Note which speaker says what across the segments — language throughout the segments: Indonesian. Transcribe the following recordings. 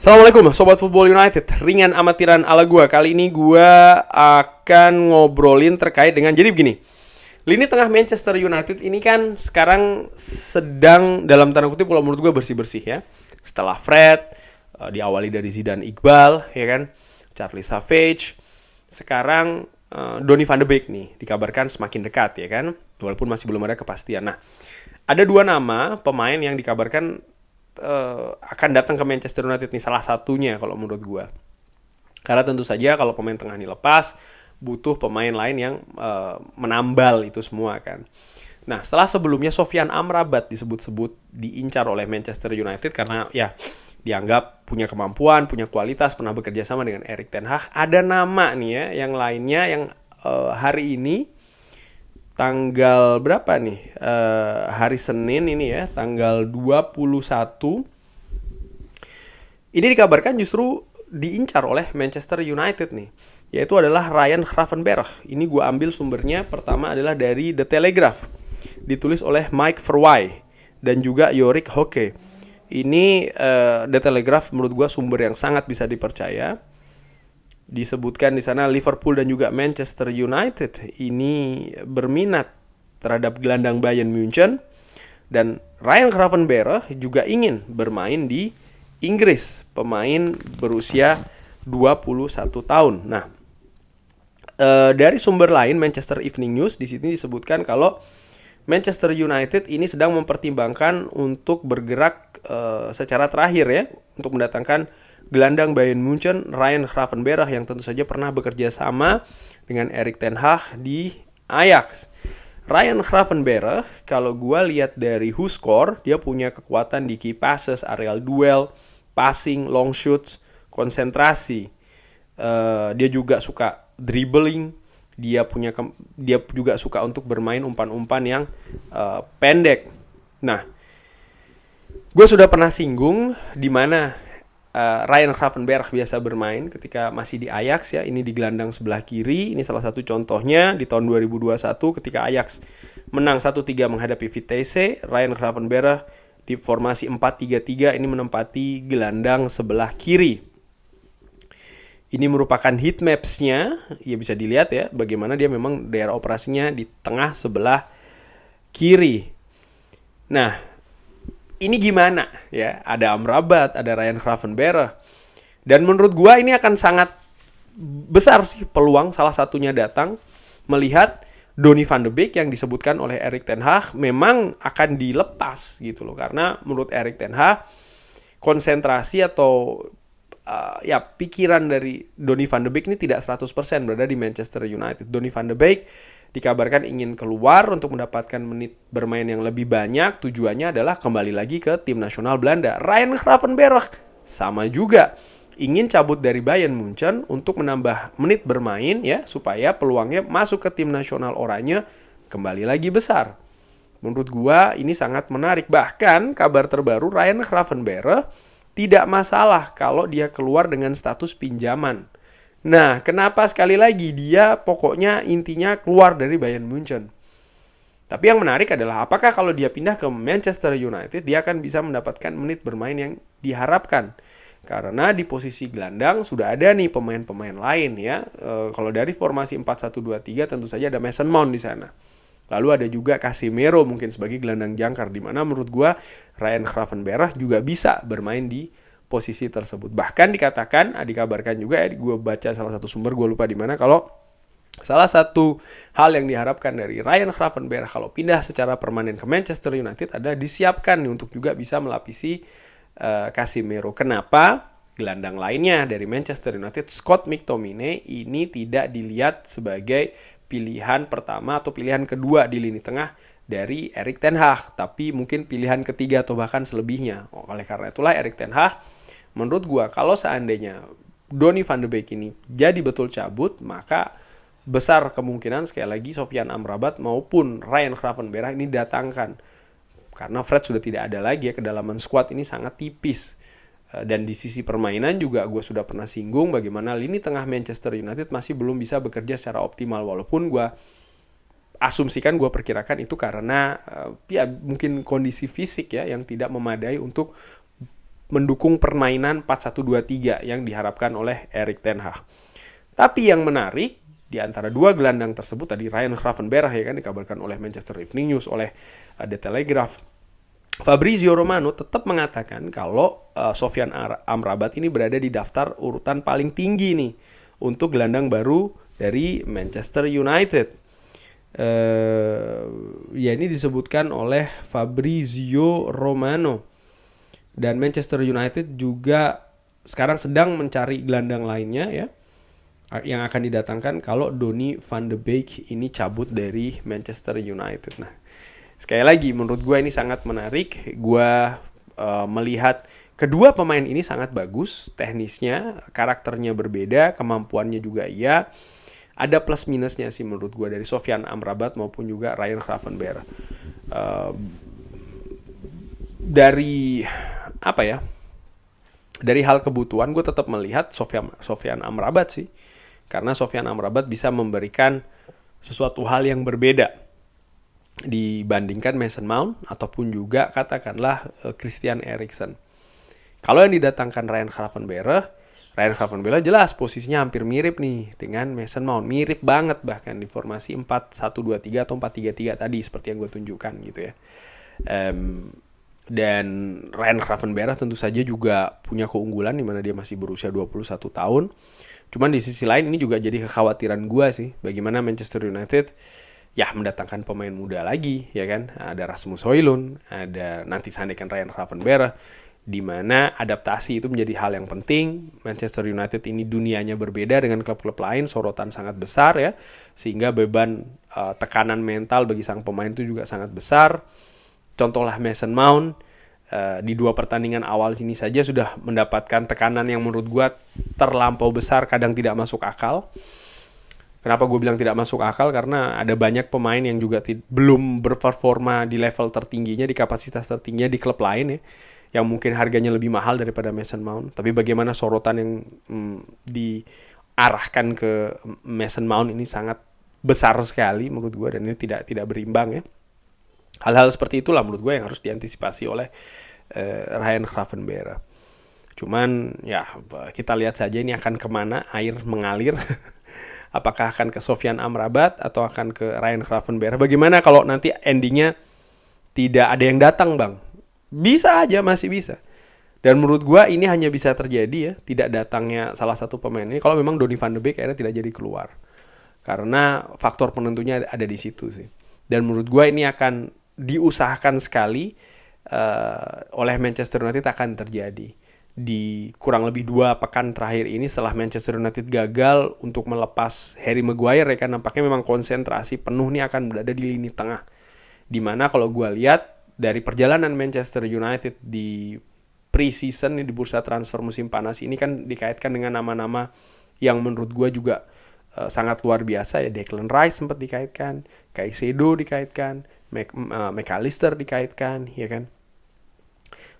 Speaker 1: Assalamualaikum Sobat Football United, ringan amatiran ala gua. Kali ini gua akan ngobrolin terkait dengan, jadi begini, lini tengah Manchester United ini kan sekarang sedang dalam tanda kutip kalau menurut gua bersih-bersih ya. Setelah Fred, diawali dari Zidane Iqbal, ya kan, Charlie Savage, sekarang Donny van de Beek nih dikabarkan semakin dekat ya kan, walaupun masih belum ada kepastian. Nah, ada dua nama pemain yang dikabarkan akan datang ke Manchester United nih, salah satunya kalau menurut gue. Karena tentu saja kalau pemain tengah ini lepas, butuh pemain lain yang menambal itu semua kan. Nah, setelah sebelumnya Sofyan Amrabat disebut-sebut diincar oleh Manchester United karena ya dianggap punya kemampuan, punya kualitas, pernah bekerja sama dengan Erik ten Hag. Ada nama nih ya, yang lainnya yang hari ini tanggal berapa nih? Hari Senin ini ya, tanggal 21. Ini dikabarkan justru diincar oleh Manchester United nih. Yaitu adalah Ryan Gravenberch. Ini gue ambil sumbernya, pertama adalah dari The Telegraph. Ditulis oleh Mike Verwij dan juga Jorik Hoke. Ini The Telegraph menurut gue sumber yang sangat bisa dipercaya. Disebutkan di sana Liverpool dan juga Manchester United ini berminat terhadap gelandang Bayern Munchen, dan Ryan Gravenberch juga ingin bermain di Inggris, pemain berusia 21 tahun. Nah, dari sumber lain Manchester Evening News di sini disebutkan kalau Manchester United ini sedang mempertimbangkan untuk bergerak secara terakhir ya, untuk mendatangkan gelandang Bayern Munchen Ryan Gravenberch yang tentu saja pernah bekerja sama dengan Erik ten Hag di Ajax. Ryan Gravenberch kalau gue lihat dari WhoScore, dia punya kekuatan di key passes, aerial duel, passing, long shoots, konsentrasi. Dia juga suka dribbling. Dia juga suka untuk bermain umpan-umpan yang pendek. Nah, gue sudah pernah singgung di mana Ryan Gravenberch biasa bermain ketika masih di Ajax ya. Ini di gelandang sebelah kiri. Ini salah satu contohnya di tahun 2021 ketika Ajax menang 1-3 menghadapi Vitesse. Ryan Gravenberch di formasi 4-3-3 ini menempati gelandang sebelah kiri. Ini merupakan heat maps-nya. Ya bisa dilihat ya bagaimana dia memang daerah operasinya di tengah sebelah kiri. Nah, ini gimana ya? Ada Amrabat, ada Ryan Gravenberch. Dan menurut gua ini akan sangat besar sih peluang salah satunya datang melihat Donny van de Beek yang disebutkan oleh Erik ten Hag memang akan dilepas gitu loh. Karena menurut Erik ten Hag konsentrasi atau ya pikiran dari Donny van de Beek ini tidak 100% berada di Manchester United. Donny van de Beek dikabarkan ingin keluar untuk mendapatkan menit bermain yang lebih banyak. Tujuannya adalah kembali lagi ke tim nasional Belanda. Ryan Gravenberch sama juga ingin cabut dari Bayern Munchen untuk menambah menit bermain ya, supaya peluangnya masuk ke tim nasional Oranye kembali lagi besar. Menurut gua ini sangat menarik. Bahkan kabar terbaru, Ryan Gravenberch tidak masalah kalau dia keluar dengan status pinjaman. Nah, kenapa sekali lagi dia pokoknya intinya keluar dari Bayern Munchen. Tapi yang menarik adalah apakah kalau dia pindah ke Manchester United dia akan bisa mendapatkan menit bermain yang diharapkan. Karena di posisi gelandang sudah ada nih pemain-pemain lain ya. Kalau dari formasi 4-1-2-3 tentu saja ada Mason Mount di sana. Lalu ada juga Casemiro mungkin sebagai gelandang jangkar, di mana menurut gue Ryan Gravenberch juga bisa bermain di posisi tersebut. Bahkan dikabarkan juga ya, gue baca salah satu sumber, gue lupa di mana, kalau salah satu hal yang diharapkan dari Ryan Gravenberch kalau pindah secara permanen ke Manchester United adalah disiapkan nih untuk juga bisa melapisi Casemiro. Kenapa? Gelandang lainnya dari Manchester United, Scott McTominay, ini tidak dilihat sebagai pilihan pertama atau pilihan kedua di lini tengah dari Erik ten Hag, tapi mungkin pilihan ketiga atau bahkan selebihnya. Oleh karena itulah Erik ten Hag menurut gua kalau seandainya Donny van de Beek ini jadi betul cabut, maka besar kemungkinan sekali lagi Sofyan Amrabat maupun Ryan Gravenberch ini datangkan. Karena Fred sudah tidak ada lagi ya, kedalaman squad ini sangat tipis. Dan di sisi permainan juga gue sudah pernah singgung bagaimana lini tengah Manchester United masih belum bisa bekerja secara optimal. Walaupun gue asumsikan, gue perkirakan itu karena ya mungkin kondisi fisik ya yang tidak memadai untuk mendukung permainan 4-1-2-3 yang diharapkan oleh Erik ten Hag. Tapi yang menarik di antara dua gelandang tersebut tadi, Ryan Gravenberch ya kan, dikabarkan oleh Manchester Evening News, oleh The Telegraph, Fabrizio Romano tetap mengatakan kalau Sofyan Amrabat ini berada di daftar urutan paling tinggi nih untuk gelandang baru dari Manchester United. Ya ini disebutkan oleh Fabrizio Romano. Dan Manchester United juga sekarang sedang mencari gelandang lainnya ya, yang akan didatangkan kalau Donny van de Beek ini cabut dari Manchester United. Nah, sekali lagi menurut gue ini sangat menarik. Gue melihat kedua pemain ini sangat bagus, teknisnya, karakternya berbeda, kemampuannya juga iya. Ada plus minusnya sih menurut gue dari Sofyan Amrabat maupun juga Ryan Gravenberch. Dari apa ya? Dari hal kebutuhan gue tetap melihat Sofyan Amrabat sih. Karena Sofyan Amrabat bisa memberikan sesuatu hal yang berbeda dibandingkan Mason Mount ataupun juga katakanlah Christian Eriksen. Kalau yang didatangkan Ryan Gravenberch jelas posisinya hampir mirip nih dengan Mason Mount. Mirip banget bahkan di formasi 4-1-2-3 atau 4-3-3 tadi seperti yang gue tunjukkan gitu ya. Dan Ryan Gravenberch tentu saja juga punya keunggulan di mana dia masih berusia 21 tahun. Cuman di sisi lain ini juga jadi kekhawatiran gue sih, bagaimana Manchester United ya mendatangkan pemain muda lagi ya kan. Ada Rasmus Højlund, ada nanti seandainya Ryan Gravenberch, di mana adaptasi itu menjadi hal yang penting. Manchester United ini dunianya berbeda dengan klub-klub lain, sorotan sangat besar ya, sehingga beban tekanan mental bagi sang pemain itu juga sangat besar. Contohlah Mason Mount, di 2 pertandingan awal sini saja sudah mendapatkan tekanan yang menurut gue terlampau besar, kadang tidak masuk akal. Kenapa gue bilang tidak masuk akal? Karena ada banyak pemain yang juga belum berperforma di level tertingginya, di kapasitas tertingginya di klub lain ya, yang mungkin harganya lebih mahal daripada Mason Mount. Tapi bagaimana sorotan yang diarahkan ke Mason Mount ini sangat besar sekali menurut gue, dan ini tidak berimbang ya. Hal-hal seperti itulah menurut gue yang harus diantisipasi oleh Ryan Gravenberch. Cuman ya kita lihat saja ini akan kemana air mengalir. Apakah akan ke Sofyan Amrabat atau akan ke Ryan Gravenberch? Bagaimana kalau nanti endingnya tidak ada yang datang bang? Bisa aja, masih bisa. Dan menurut gue ini hanya bisa terjadi ya, tidak datangnya salah satu pemain ini kalau memang Donny van de Beek akhirnya tidak jadi keluar. Karena faktor penentunya ada di situ sih. Dan menurut gue ini akan diusahakan sekali oleh Manchester United akan terjadi di kurang lebih 2 pekan terakhir ini. Setelah Manchester United gagal untuk melepas Harry Maguire ya kan, nampaknya memang konsentrasi penuh nih akan berada di lini tengah, dimana kalau gue lihat dari perjalanan Manchester United di pre-season di bursa transfer musim panas ini kan dikaitkan dengan nama-nama yang menurut gue juga sangat luar biasa ya. Declan Rice sempat dikaitkan, Caicedo dikaitkan, McAllister dikaitkan ya kan.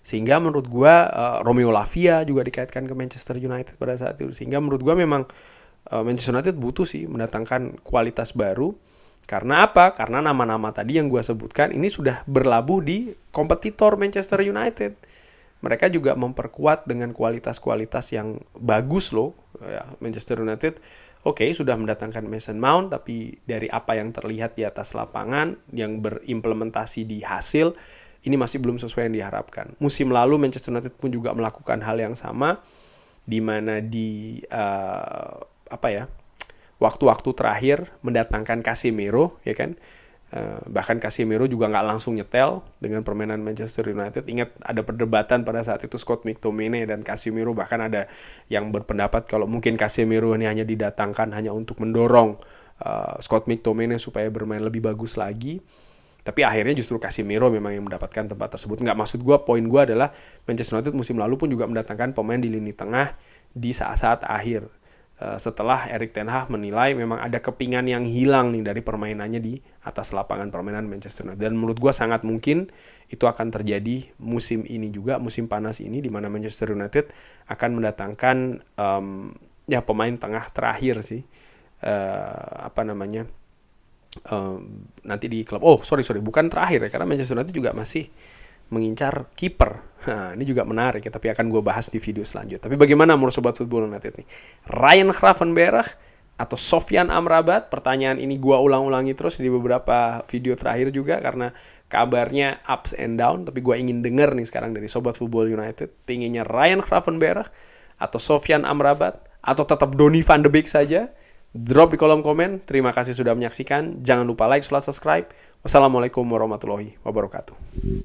Speaker 1: Sehingga menurut gue Romeo Lavia juga dikaitkan ke Manchester United pada saat itu. Sehingga menurut gue memang Manchester United butuh sih mendatangkan kualitas baru. Karena apa? Karena nama-nama tadi yang gue sebutkan ini sudah berlabuh di kompetitor Manchester United. Mereka juga memperkuat dengan kualitas-kualitas yang bagus loh ya. Manchester United sudah mendatangkan Mason Mount, tapi dari apa yang terlihat di atas lapangan yang berimplementasi di hasil ini masih belum sesuai yang diharapkan. Musim lalu Manchester United pun juga melakukan hal yang sama, di mana di waktu-waktu terakhir mendatangkan Casemiro ya kan. Bahkan Casemiro juga nggak langsung nyetel dengan permainan Manchester United. Ingat ada perdebatan pada saat itu Scott McTominay dan Casemiro, bahkan ada yang berpendapat kalau mungkin Casemiro ini hanya didatangkan hanya untuk mendorong Scott McTominay supaya bermain lebih bagus lagi. Tapi akhirnya justru Casemiro memang yang mendapatkan tempat tersebut. Nggak, maksud gue, poin gue adalah Manchester United musim lalu pun juga mendatangkan pemain di lini tengah di saat-saat akhir. Setelah Erik ten Hag menilai memang ada kepingan yang hilang nih dari permainannya di atas lapangan permainan Manchester United. Dan menurut gue sangat mungkin itu akan terjadi musim ini juga, musim panas ini, di mana Manchester United akan mendatangkan pemain tengah terakhir sih. Nanti di klub. Bukan terakhir ya, karena Manchester United juga masih mengincar kiper. Nah, ini juga menarik ya, tapi akan gue bahas di video selanjutnya. Tapi bagaimana menurut Sobat Football United nih? Ryan Gravenberch atau Sofyan Amrabat? Pertanyaan ini gue ulang-ulangi terus di beberapa video terakhir juga karena kabarnya ups and down. Tapi gue ingin denger nih sekarang dari Sobat Football United. Pinginnya Ryan Gravenberch atau Sofyan Amrabat atau tetap Donny van de Beek saja? Drop di kolom komen. Terima kasih sudah menyaksikan. Jangan lupa like, subscribe. Wassalamualaikum warahmatullahi wabarakatuh.